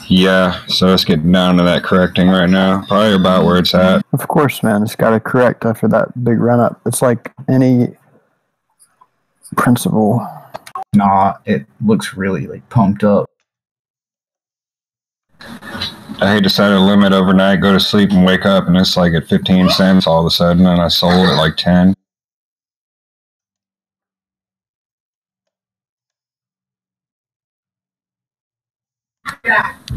Yeah, so it's getting down to that correcting right now. Probably about where it's at. Of course, man. It's got to correct after that big run up. It's like any principle. Nah, it looks really like pumped up. I hate to set a limit overnight, go to sleep and wake up and it's like at 15 cents all of a sudden and I sold at like 10.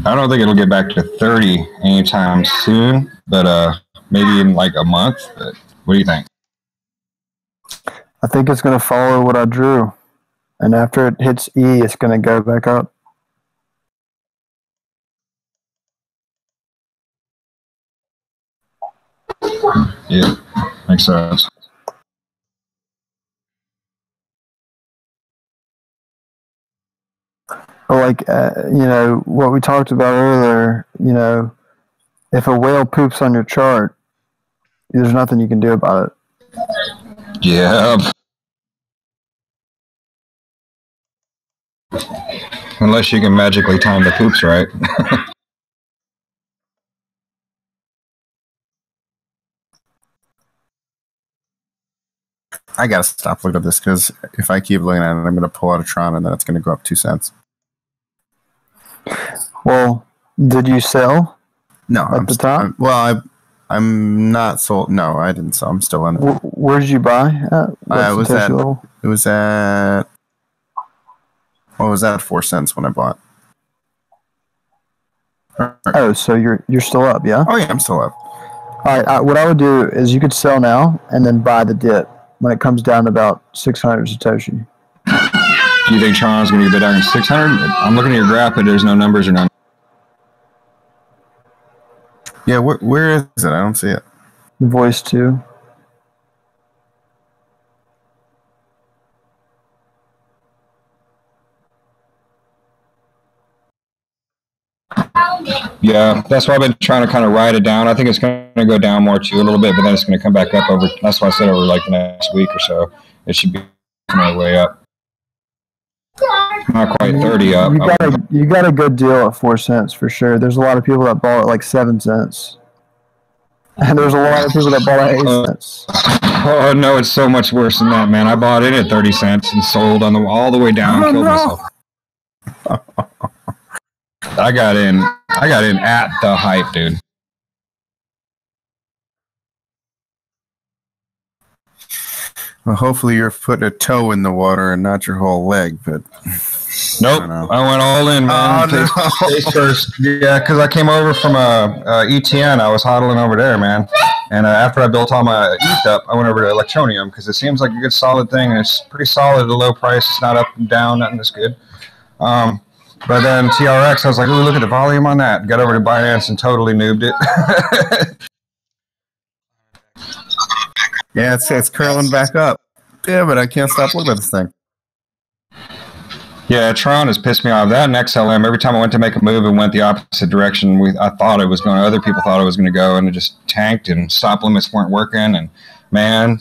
I don't think it'll get back to 30 anytime soon, but maybe in like a month. But what do you think? I think it's going to follow what I drew. And after it hits E, it's going to go back up. Yeah, makes sense. Like, you know, what we talked about earlier, you know, if a whale poops on your chart, there's nothing you can do about it. Yeah. Unless you can magically time the poops right. I gotta stop looking at this because if I keep looking at it, I'm gonna pull out a Tron and then it's gonna go up 2 cents. Well, did you sell? No, at the top. I'm not sold. No, I didn't sell. I'm still in it. Where did you buy? It was at. What was that? 4 cents when I bought. Oh, so you're still up, yeah? Oh yeah, I'm still up. All right. What I would do is you could sell now and then buy the dip when it comes down to about 600 Satoshi. Do you think Tron's going to get down to 600? I'm looking at your graph, but there's no numbers or none. Yeah, where is it? I don't see it. Voice 2. Yeah, that's why I've been trying to kind of ride it down. I think it's going to go down more too a little bit, but then it's going to come back up over. That's why I said over like the next week or so. It should be my way up. Not quite 30 up. You got a good deal at 4 cents for sure. There's a lot of people that bought it like 7 cents. And there's a lot of people that bought it 8 cents. Oh no, it's so much worse than that, man. I bought it at 30 cents and sold on all the way down, killed myself. I got in at the hype, dude. Well, hopefully you're putting a toe in the water and not your whole leg, but nope, I went all in, man. Face first. Yeah, because I came over from ETN. I was hodling over there, man. And after I built all my ETH up, I went over to Electronium because it seems like a good solid thing. And it's pretty solid at a low price. It's not up and down, nothing that's good. But then TRX, I was like, ooh, look at the volume on that. Got over to Binance and totally noobed it. Yeah, it's curling back up. Yeah, but I can't stop looking at this thing. Yeah, Tron has pissed me off. That and XLM, every time I went to make a move, it went the opposite direction. I thought it was going. Other people thought it was going to go, and it just tanked, and stop limits weren't working. And man,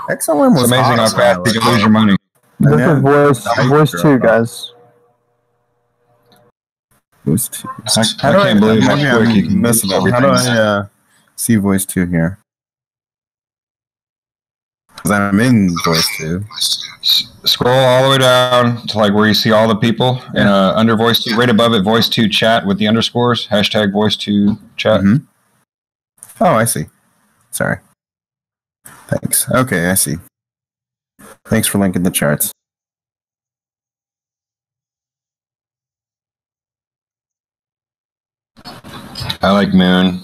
XLM was it's amazing how fast you can lose your money. This is voice 2, guys. Voice 2. I can't believe how quick you can miss everything. How do I see voice 2 here? Because I'm in voice 2. Scroll all the way down to like where you see all the people, and under voice 2, right above it, voice 2 chat with the underscores, hashtag voice 2 chat. Mm-hmm. Oh, I see. Sorry. Thanks. Okay, I see. Thanks for linking the charts. I like Moon.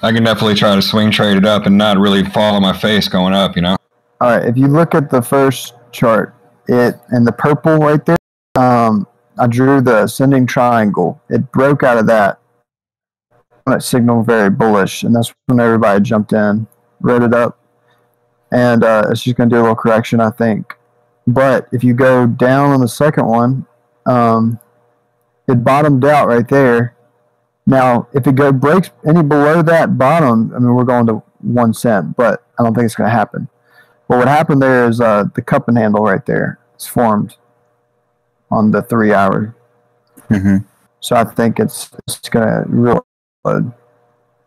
I can definitely try to swing trade it up and not really fall on my face going up, you know? All right, if you look at the first chart, in the purple right there, I drew the ascending triangle. It broke out of that. That signal very bullish, and that's when everybody jumped in, wrote it up, and it's just going to do a little correction, I think. But if you go down on the second one, it bottomed out right there. Now, if it breaks any below that bottom, I mean, we're going to 1 cent, but I don't think it's going to happen. But what happened there is the cup and handle right there. It's formed on the 3 hour. Mm-hmm. So I think it's gonna really load.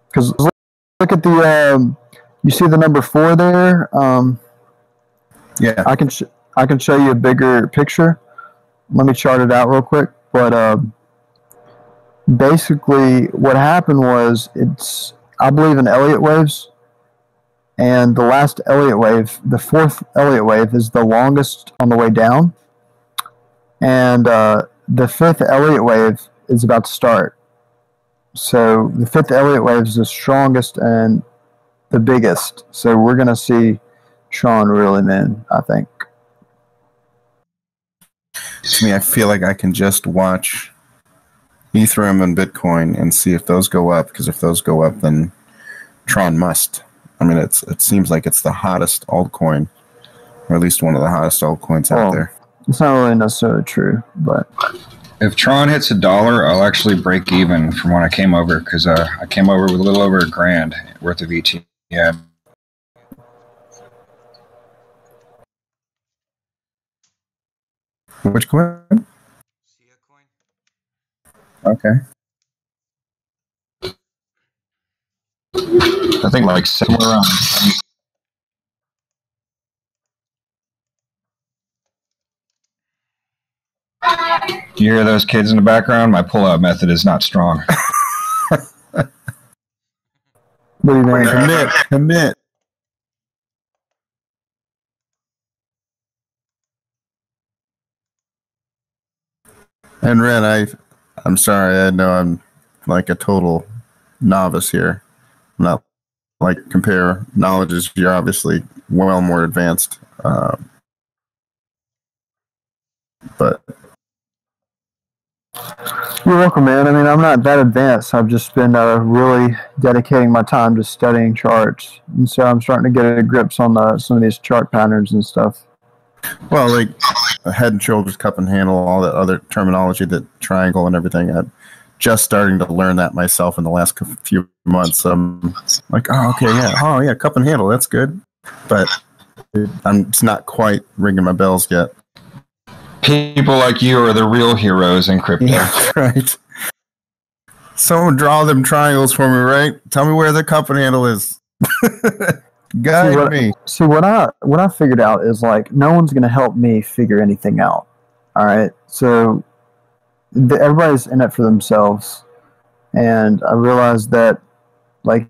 Because look at the you see the number 4 there. Yeah, I can show you a bigger picture. Let me chart it out real quick. But basically, what happened was I believe in Elliott waves, and the last Elliott wave, the 4th Elliott wave, is the longest on the way down, and the 5th Elliott wave is about to start. So the 5th Elliott wave is the strongest and the biggest. So we're gonna see Tron really, man. I think. To me, I feel like I can just watch Ethereum and Bitcoin and see if those go up. Because if those go up, then Tron must. I mean, it seems like it's the hottest altcoin, or at least one of the hottest altcoins out there. It's not really necessarily true, but if Tron hits $1, I'll actually break even from when I came over, because I came over with a little over $1,000 worth of ETH. Yeah. Which coin? Okay. I think like somewhere around. You hear those kids in the background? My pull-out method is not strong. what do you think? Commit. And Ren, I'm sorry. I know I'm like a total novice here. I'm not like compare knowledges. You're obviously well more advanced. But You're welcome, man. I mean, I'm not that advanced. I've just been really dedicating my time to studying charts, and so I'm starting to get a grips on some of these chart patterns and stuff. Well, like head and shoulders, cup and handle, all that other terminology, that triangle and everything. I'm just starting to learn that myself in the last few months. Like, cup and handle, that's good, but it's not quite ringing my bells yet. People like you are the real heroes in crypto. Yeah, right. Someone draw them triangles for me, right? Tell me where the cup and handle is. Guide me. See, what I figured out is, like, no one's going to help me figure anything out. All right? So everybody's in it for themselves. And I realized that, like,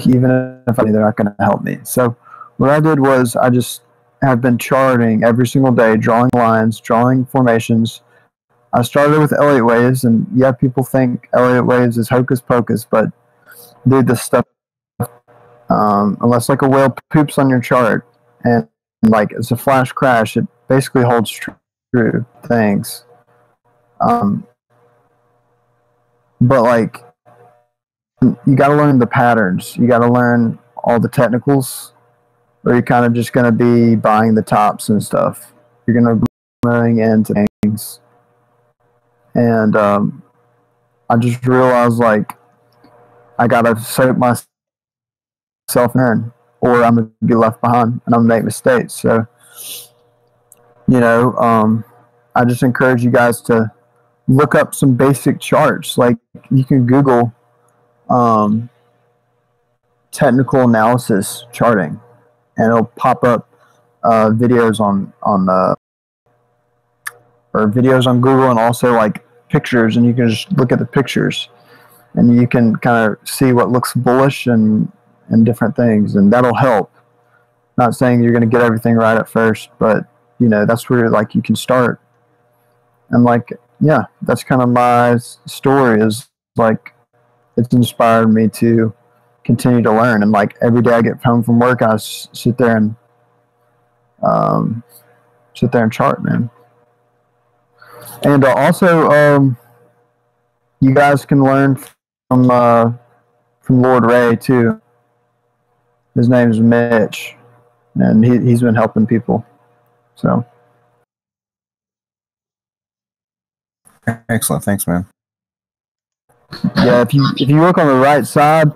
even if they're not going to help me. So what I did was I just have been charting every single day, drawing lines, drawing formations. I started with Elliott waves, and yeah, people think Elliott waves is hocus pocus, but dude, this stuff, unless like a whale poops on your chart and like it's a flash crash, it basically holds true things. But like, you got to learn the patterns. You got to learn all the technicals, or you're kind of just going to be buying the tops and stuff. You're going to be moving into things. And I just realized, like, I got to soak myself in, or I'm going to be left behind and I'm going to make mistakes. So, I just encourage you guys to look up some basic charts. Like, you can Google technical analysis charting, and it'll pop up videos or videos on Google, and also like pictures, and you can just look at the pictures and you can kind of see what looks bullish and different things, and that'll help. Not saying you're going to get everything right at first, but that's where like you can start. And like, yeah, that's kind of my story, is like, it's inspired me to continue to learn. And like, every day I get home from work, I sit there and chart, man. And also, you guys can learn from Lord Ray too. His name is Mitch, and he's been helping people. So excellent, thanks, man. Yeah, if you look on the right side,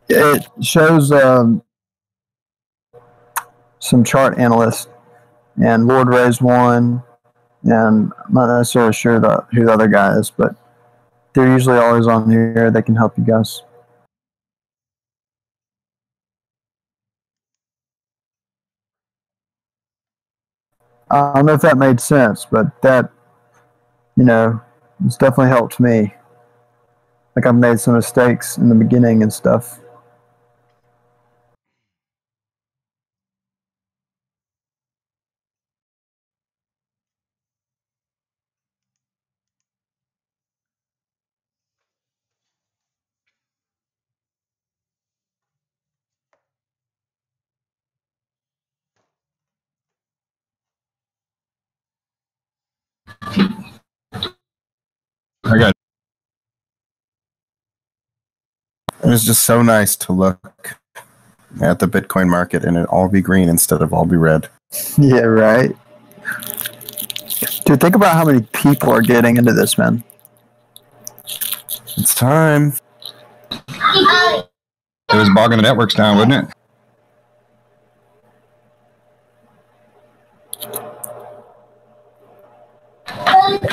it shows some chart analysts, and Lord Ray's one, and I'm not necessarily sure who the other guy is, but they're usually always on here. They can help you guys. I don't know if that made sense, but that, it's definitely helped me. Like, I've made some mistakes in the beginning and stuff. It's just so nice to look at the Bitcoin market and it all be green instead of all be red. Yeah, right. Dude, think about how many people are getting into this, man. It's time. It was bogging the networks down, wouldn't it?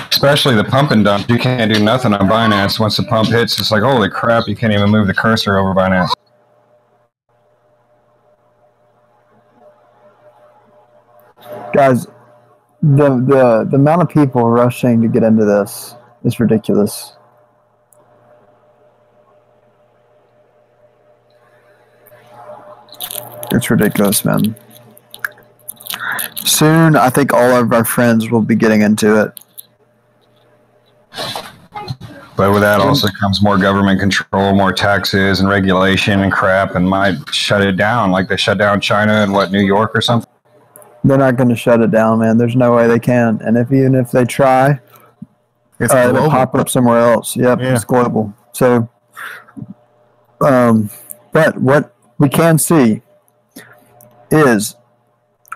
Especially the pump and dump. You can't do nothing on Binance. Once the pump hits, it's like, holy crap, you can't even move the cursor over Binance. Guys, the amount of people rushing to get into this is ridiculous. It's ridiculous, man. Soon, I think all of our friends will be getting into it. But with that also comes more government control, more taxes and regulation and crap, and might shut it down like they shut down China and New York or something. They're not going to shut it down, man. There's no way they can. And even if they try, it'll pop up somewhere else. Yep, yeah. It's global. So, but what we can see is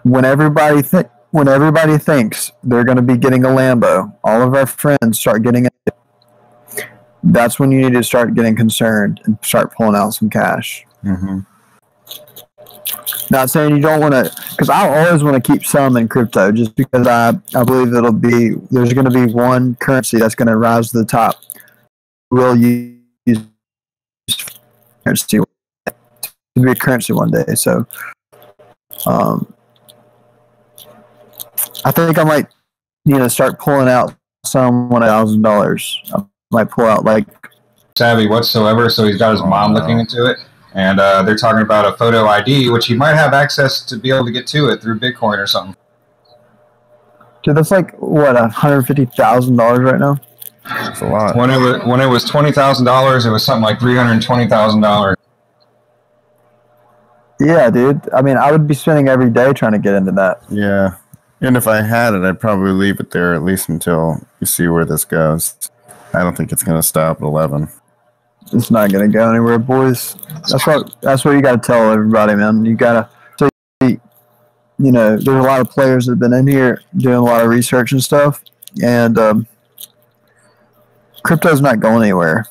when everybody thinks they're going to be getting a Lambo, all of our friends start getting it. That's when you need to start getting concerned and start pulling out some cash. Mm-hmm. Not saying you don't want to, because I always want to keep some in crypto, just because I believe there's going to be one currency that's going to rise to the top. We'll use currency to be a currency one day. So, I think I might, start pulling out some $1,000. I might pull out savvy whatsoever. So he's got his mom looking into it. And they're talking about a photo ID, which he might have access to be able to get to it through Bitcoin or something. Dude, that's $150,000 right now? That's a lot. When it was $20,000, it was something like $320,000. Yeah, dude. I mean, I would be spending every day trying to get into that. Yeah. And if I had it, I'd probably leave it there at least until you see where this goes. I don't think it's going to stop at 11. It's not going to go anywhere, boys. That's what you got to tell everybody, man. You got to, there's a lot of players that have been in here doing a lot of research and stuff, and crypto's not going anywhere.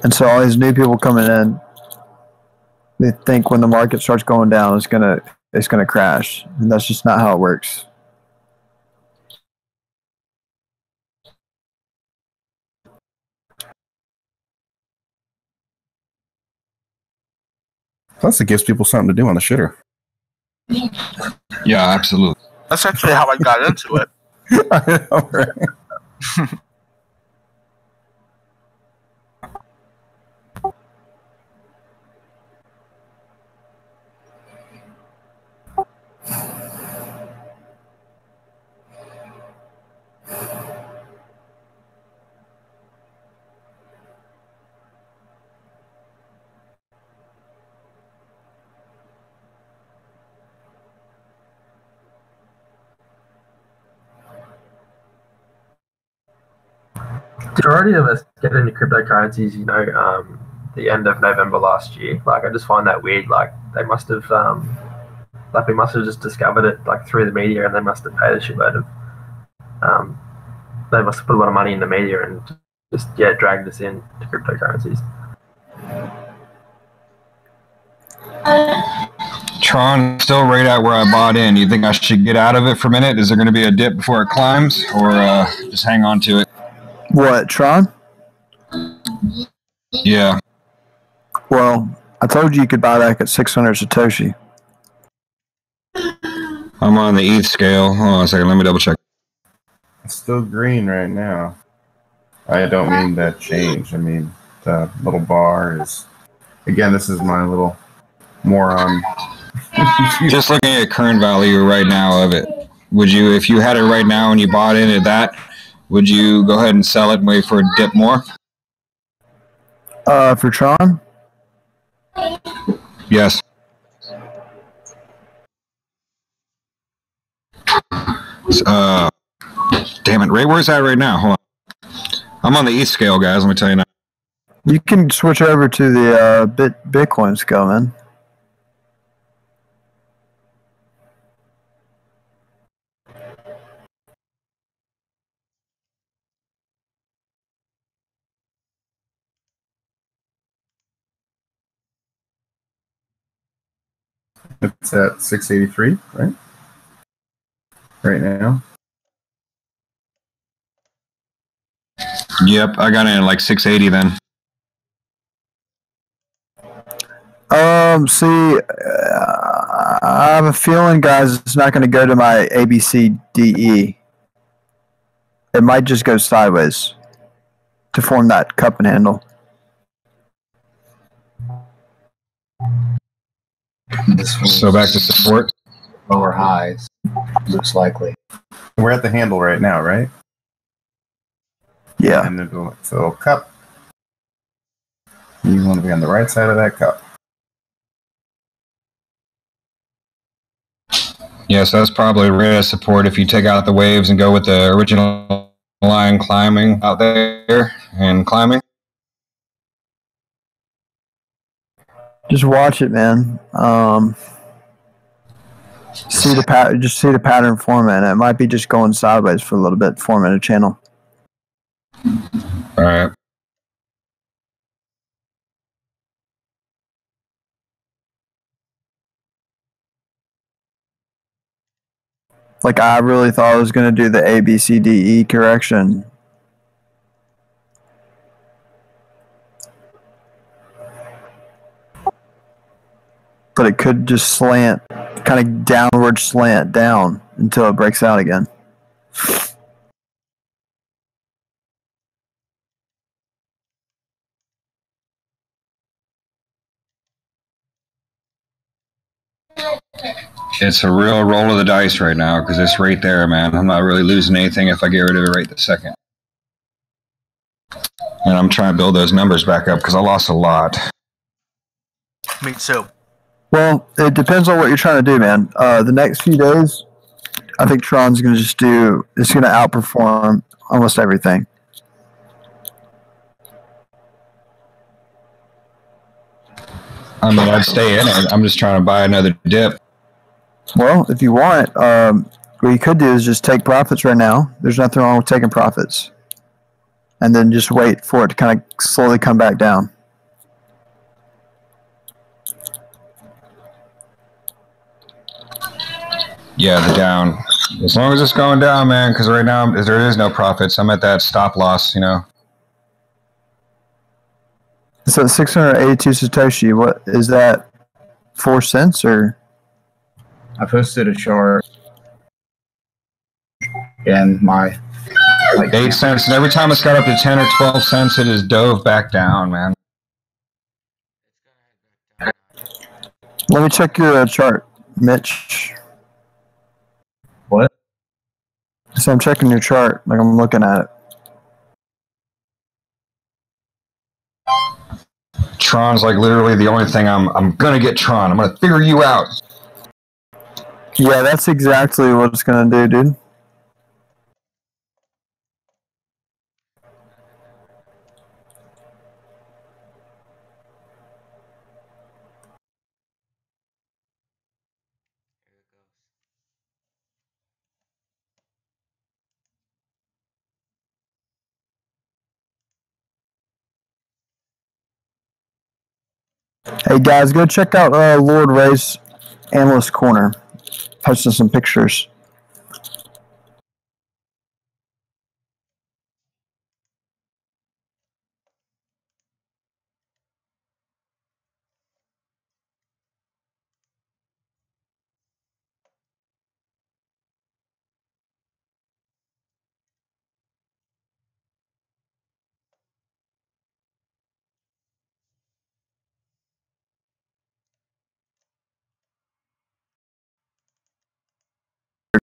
And so all these new people coming in, they think when the market starts going down, it's gonna crash, and that's just not how it works. Plus, it gives people something to do on the shitter. Yeah, absolutely. That's actually how I got into it. I know, right? Majority of us get into cryptocurrencies, the end of November last year. I just find that weird. They must have, we must have just discovered it through the media, and they must have paid a shitload of, they must have put a lot of money in the media and just dragged us into cryptocurrencies. Tron still right at where I bought in. You think I should get out of it for a minute? Is there going to be a dip before it climbs, or just hang on to it? What, Tron? Yeah. Well, I told you could buy back at 600 Satoshi. I'm on the ETH scale. Hold on a second. Let me double check. It's still green right now. I don't mean that change. I mean the little bar is. Again, this is my little moron. Just looking at current value right now of it, would you, if you had it right now and you bought into that, would you go ahead and sell it and wait for a dip more? For Tron? Yes. Damn it, Ray, where's that right now? Hold on. I'm on the ETH scale, guys. Let me tell you now. You can switch over to the Bitcoin scale, man. It's at 683, right? Right now. Yep, I got in at like 680 then. See, I have a feeling, guys, it's not going to go to my ABCDE. It might just go sideways to form that cup and handle. So back to support. Lower highs, most likely. We're at the handle right now, right? Yeah. And then so cup. You want to be on the right side of that cup. Yes, that's probably rare support if you take out the waves and go with the original line climbing out there and climbing. Just watch it, man. See the pattern forming. It might be just going sideways for a little bit, forming a channel. All right. Like, I really thought I was going to do the ABCDE correction. But it could just slant, kind of downward slant down until it breaks out again. It's a real roll of the dice right now because it's right there, man. I'm not really losing anything if I get rid of it right this second. And I'm trying to build those numbers back up because I lost a lot. Me too. Well, it depends on what you're trying to do, man. The next few days, I think Tron's going to it's going to outperform almost everything. I mean, I'd stay in it. I'm just trying to buy another dip. Well, if you want, what you could do is just take profits right now. There's nothing wrong with taking profits. And then just wait for it to kind of slowly come back down. Yeah, the down. As long as it's going down, man, because right now there is no profits. I'm at that stop loss, you know. So 682 Satoshi, what is that? 4 cents or? I posted a chart in my 8 cents, and every time it's got up to 10 or 12 cents, it has dove back down, man. Let me check your chart, Mitch. what? So I'm checking your chart, like I'm looking at it. Tron's like literally the only thing I'm gonna get Tron. I'm gonna figure you out. Yeah, that's exactly what it's gonna do, dude. Hey guys, go check out Lord Ray's Analyst Corner. Posting some pictures.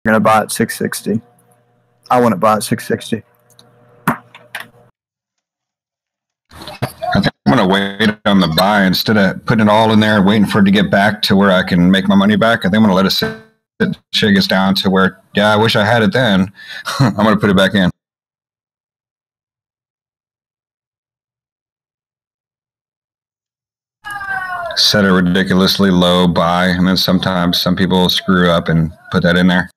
You're going to buy at 660. I want to buy at 660. I think I'm going to wait on the buy instead of putting it all in there and waiting for it to get back to where I can make my money back. I think I'm going to let it sit. Shit gets down to where, yeah, I wish I had it then. I'm going to put it back in. Set a ridiculously low buy, and then sometimes some people screw up and put that in there.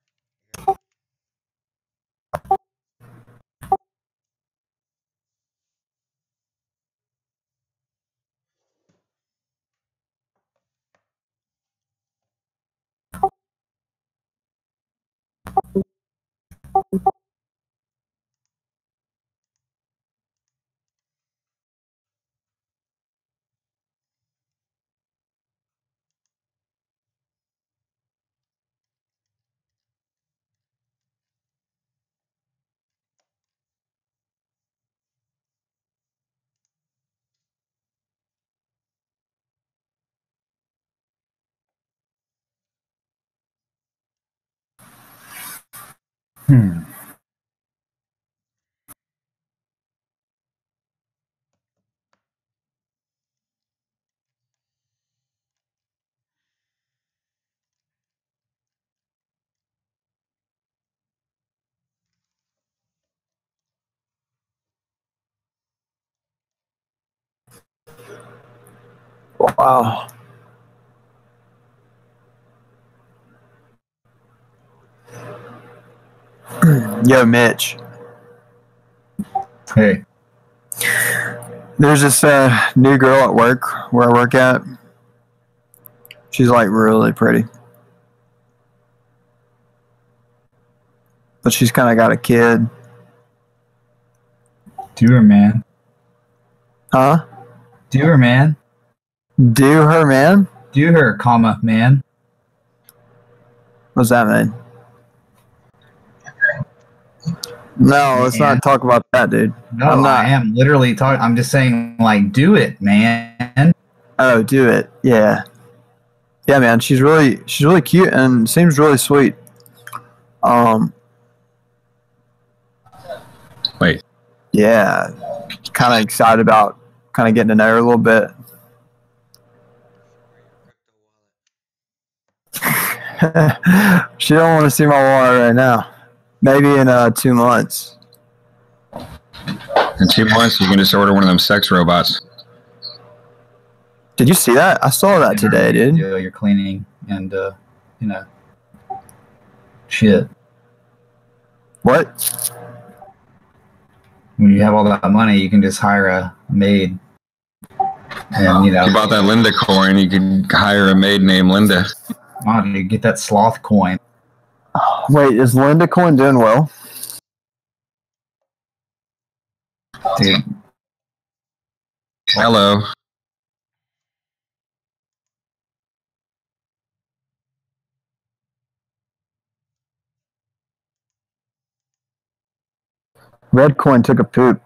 Wow. Yo, Mitch. Hey. There's this new girl at work where I work at. She's like really pretty. But she's kind of got a kid. Do her, man. Huh? Do her, man. Do her, man? Do her, comma, man. What's that mean? No, let's not talk about that, dude. No, I am literally talking. I'm just saying, like, do it, man. Oh, do it. Yeah. Yeah, man. She's really cute and seems really sweet. Wait. Yeah. Kind of excited about kind of getting to know her a little bit. She don't want to see my wallet right now. Maybe in 2 months. In 2 months, you can just order one of them sex robots. Did you see that? I saw that today, dude. You're cleaning and, shit. What? When you have all that money, you can just hire a maid. And, If you bought that Linda coin, you could hire a maid named Linda. Oh, dude, get that sloth coin. Wait, is Linda Coin doing well? Dude. Hello. Red Coin took a poop.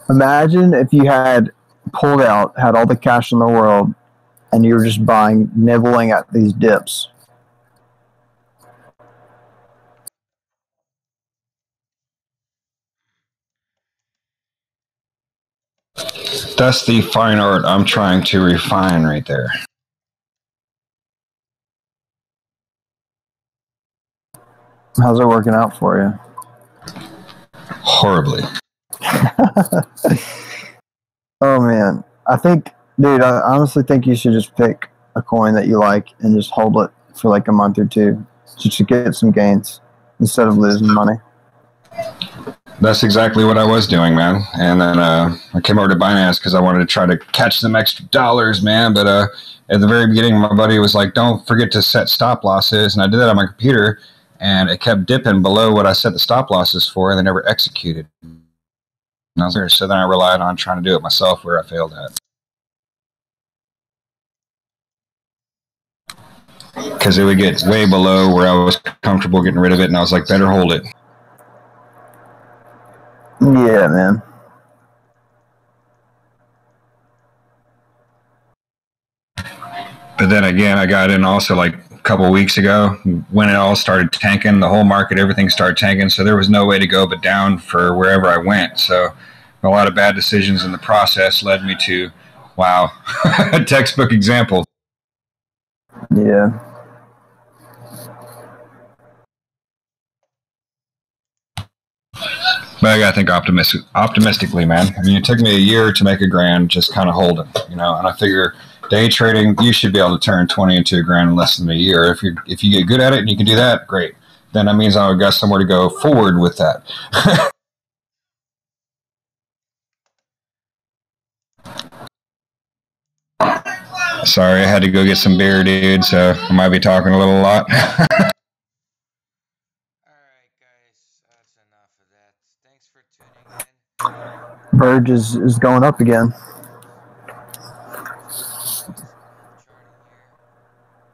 Imagine if you had pulled out, had all the cash in the world, and you were just nibbling at these dips. That's the fine art I'm trying to refine right there. How's it working out for you? Horribly. Oh man, dude, I honestly think you should just pick a coin that you like and just hold it for like a month or two, just to get some gains instead of losing money. That's exactly what I was doing, man. And then I came over to Binance because I wanted to try to catch some extra dollars, man. But at the very beginning, my buddy was like, "Don't forget to set stop losses," and I did that on my computer, and it kept dipping below what I set the stop losses for, and they never executed. And I was there, so then I relied on trying to do it myself, where I failed at. Because it would get way below where I was comfortable getting rid of it, and I was like, better hold it. Yeah, man. But then again, I got in also like a couple of weeks ago when it all started tanking, the whole market, everything started tanking. So there was no way to go but down for wherever I went. So a lot of bad decisions in the process led me to, wow, a textbook example. Yeah. But I gotta think optimistically, man. I mean, it took me a year to make $1,000, just kind of holding, you know. And I figure day trading, you should be able to turn 20 into $1,000 in less than a year. If you get good at it and you can do that, great. Then that means I've got somewhere to go forward with that. Sorry, I had to go get some beer, dude. So I might be talking a little lot. Verge is going up again.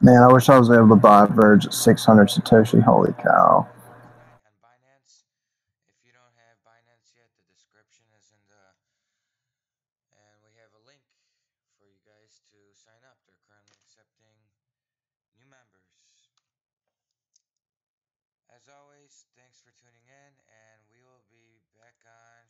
Man, I wish I was able to buy Verge at 600 Satoshi. Holy cow. As always, thanks for tuning in, and we will be back on